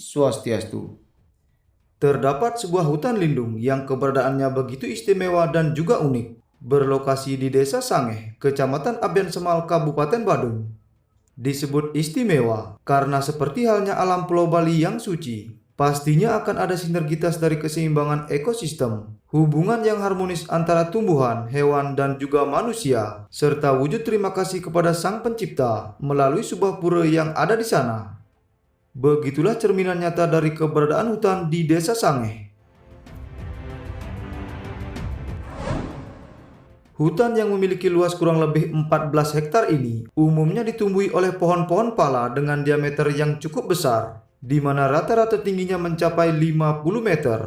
Swastiastu. Terdapat sebuah hutan lindung yang keberadaannya begitu istimewa dan juga unik, berlokasi di Desa Sangeh, Kecamatan Aben Semal, Kabupaten Badung. Disebut istimewa karena seperti halnya alam Pulau Bali yang suci, pastinya akan ada sinergitas dari keseimbangan ekosistem, hubungan yang harmonis antara tumbuhan, hewan, dan juga manusia, serta wujud terima kasih kepada Sang Pencipta melalui sebuah pura yang ada di sana. Begitulah cerminan nyata dari keberadaan hutan di Desa Sangeh. Hutan yang memiliki luas kurang lebih 14 hektar ini umumnya ditumbuhi oleh pohon-pohon pala dengan diameter yang cukup besar, di mana rata-rata tingginya mencapai 50 meter.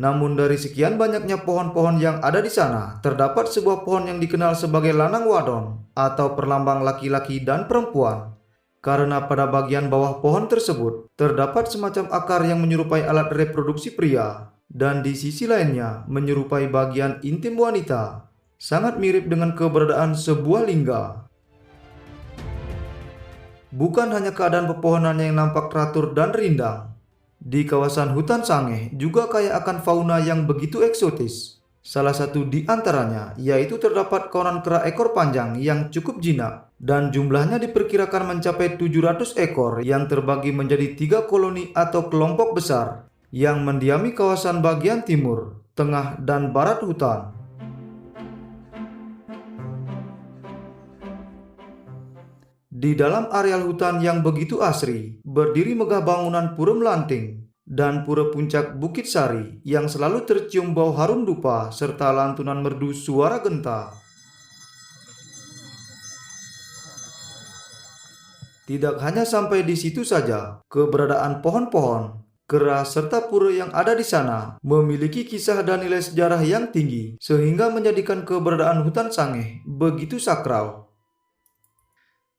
Namun dari sekian banyaknya pohon-pohon yang ada di sana, terdapat sebuah pohon yang dikenal sebagai lanang wadon atau perlambang laki-laki dan perempuan. Karena pada bagian bawah pohon tersebut terdapat semacam akar yang menyerupai alat reproduksi pria, dan di sisi lainnya menyerupai bagian intim wanita. Sangat mirip dengan keberadaan sebuah lingga. Bukan hanya keadaan pepohonan yang nampak teratur dan rindang. Di kawasan hutan Sangeh juga kaya akan fauna yang begitu eksotis. Salah satu di antaranya yaitu terdapat kawanan kera ekor panjang yang cukup jinak, dan jumlahnya diperkirakan mencapai 700 ekor yang terbagi menjadi 3 koloni atau kelompok besar yang mendiami kawasan bagian timur, tengah, dan barat hutan. Di dalam areal hutan yang begitu asri, berdiri megah bangunan Pura Melanting dan Pura Puncak Bukit Sari yang selalu tercium bau harum dupa serta lantunan merdu suara genta. Tidak hanya sampai di situ saja, keberadaan pohon-pohon, kera serta pura yang ada di sana memiliki kisah dan nilai sejarah yang tinggi sehingga menjadikan keberadaan hutan Sangeh begitu sakral.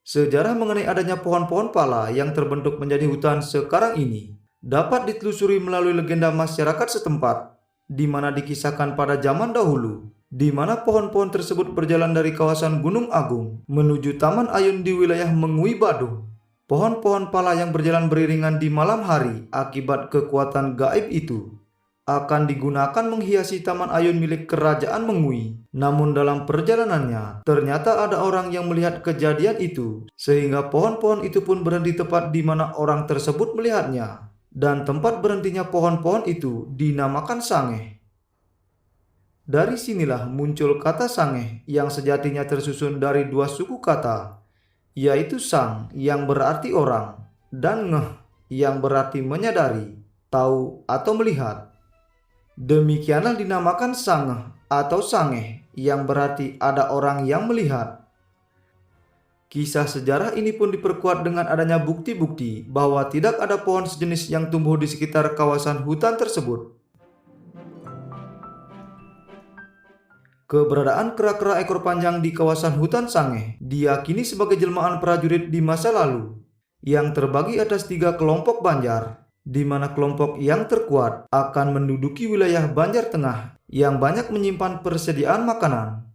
Sejarah mengenai adanya pohon-pohon pala yang terbentuk menjadi hutan sekarang ini dapat ditelusuri melalui legenda masyarakat setempat, di mana dikisahkan pada zaman dahulu, di mana pohon-pohon tersebut berjalan dari kawasan Gunung Agung menuju Taman Ayun di wilayah Mengui, Badung. Pohon-pohon pala yang berjalan beriringan di malam hari akibat kekuatan gaib itu akan digunakan menghiasi Taman Ayun milik Kerajaan Mengui. Namun dalam perjalanannya, ternyata ada orang yang melihat kejadian itu, sehingga pohon-pohon itu pun berhenti tepat di mana orang tersebut melihatnya. Dan tempat berhentinya pohon-pohon itu dinamakan Sangeh. Dari sinilah muncul kata Sangeh yang sejatinya tersusun dari 2 suku kata, yaitu Sang yang berarti orang, dan Ngeh yang berarti menyadari, tahu, atau melihat. Demikianlah dinamakan Sangeh atau Sangeh yang berarti ada orang yang melihat. Kisah sejarah ini pun diperkuat dengan adanya bukti-bukti bahwa tidak ada pohon sejenis yang tumbuh di sekitar kawasan hutan tersebut. Keberadaan kera-kera ekor panjang di kawasan hutan Sangeh diyakini sebagai jelmaan prajurit di masa lalu yang terbagi atas 3 kelompok banjar, di mana kelompok yang terkuat akan menduduki wilayah Banjar Tengah yang banyak menyimpan persediaan makanan.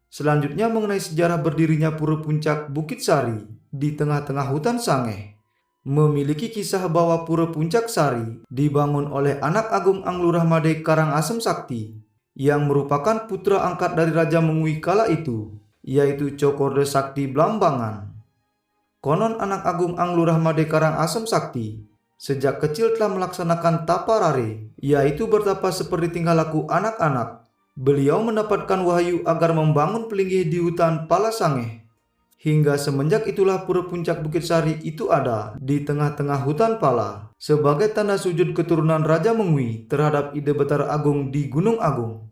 Selanjutnya mengenai sejarah berdirinya Pura Puncak Bukit Sari di tengah-tengah hutan Sangeh. Memiliki kisah bahwa Pura Puncak Sari dibangun oleh anak agung Anglurah Made Karangasem Sakti yang merupakan putra angkat dari Raja Mengui kala itu, yaitu Cokorde Sakti Blambangan. Konon anak agung Anglurah Made Karangasem Sakti sejak kecil telah melaksanakan tapa rare, yaitu bertapa seperti tingkah laku anak-anak. Beliau mendapatkan wahyu agar membangun pelinggih di hutan Pala Sangeh. Hingga semenjak itulah Pura Puncak Bukit Sari itu ada di tengah-tengah hutan Pala sebagai tanda sujud keturunan Raja Mengui terhadap Ide Betara Agung di Gunung Agung.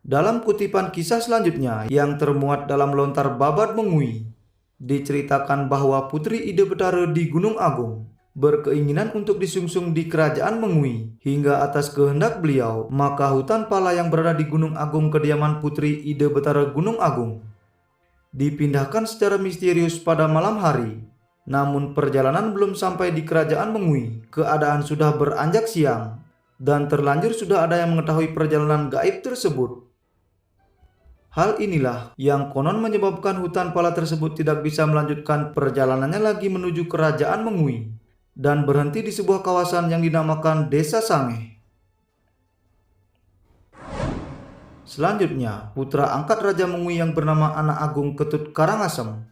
Dalam kutipan kisah selanjutnya yang termuat dalam Lontar Babat Mengui, diceritakan bahwa Putri Ide Betara di Gunung Agung berkeinginan untuk disungsung di Kerajaan Mengui. Hingga atas kehendak beliau, maka hutan Pala yang berada di Gunung Agung kediaman Putri Ide Betara Gunung Agung dipindahkan secara misterius pada malam hari. Namun perjalanan belum sampai di Kerajaan Mengui, keadaan sudah beranjak siang, dan terlanjur sudah ada yang mengetahui perjalanan gaib tersebut. Hal inilah yang konon menyebabkan hutan pala tersebut tidak bisa melanjutkan perjalanannya lagi menuju kerajaan Mengui dan berhenti di sebuah kawasan yang dinamakan Desa Sange. Selanjutnya, putra angkat Raja Mengui yang bernama Anak Agung Ketut Karangasem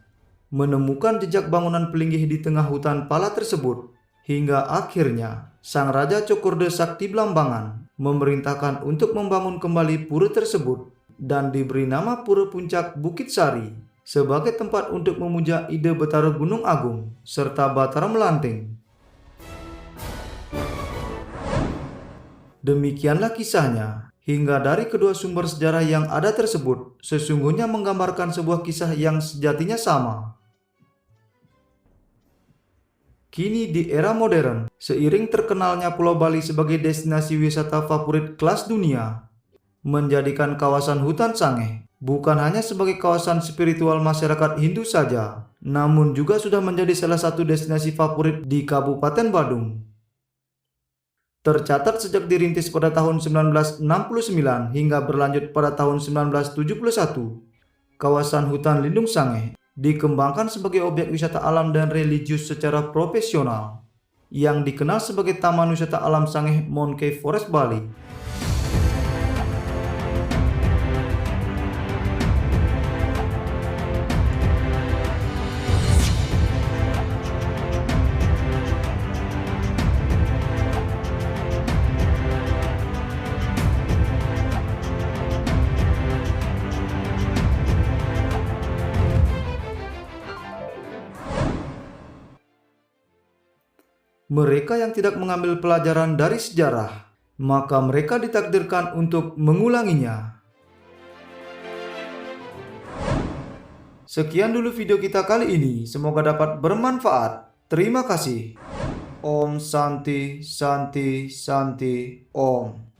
menemukan jejak bangunan pelinggih di tengah hutan pala tersebut, hingga akhirnya Sang Raja Cokorde Sakti Blambangan memerintahkan untuk membangun kembali pura tersebut dan diberi nama Pura Puncak Bukit Sari sebagai tempat untuk memuja ide Betara Gunung Agung serta Batara Melanting. Demikianlah kisahnya, hingga dari kedua sumber sejarah yang ada tersebut sesungguhnya menggambarkan sebuah kisah yang sejatinya sama. Kini di era modern, seiring terkenalnya Pulau Bali sebagai destinasi wisata favorit kelas dunia, menjadikan kawasan hutan Sange bukan hanya sebagai kawasan spiritual masyarakat Hindu saja, namun juga sudah menjadi salah satu destinasi favorit di Kabupaten Badung. Tercatat sejak dirintis pada tahun 1969 hingga berlanjut pada tahun 1971, kawasan hutan lindung Sange dikembangkan sebagai objek wisata alam dan religius secara profesional yang dikenal sebagai Taman Wisata Alam Sange Monkey Forest Bali. Mereka yang tidak mengambil pelajaran dari sejarah, maka mereka ditakdirkan untuk mengulanginya. Sekian dulu video kita kali ini, semoga dapat bermanfaat. Terima kasih. Om Santi Santi Santi Om.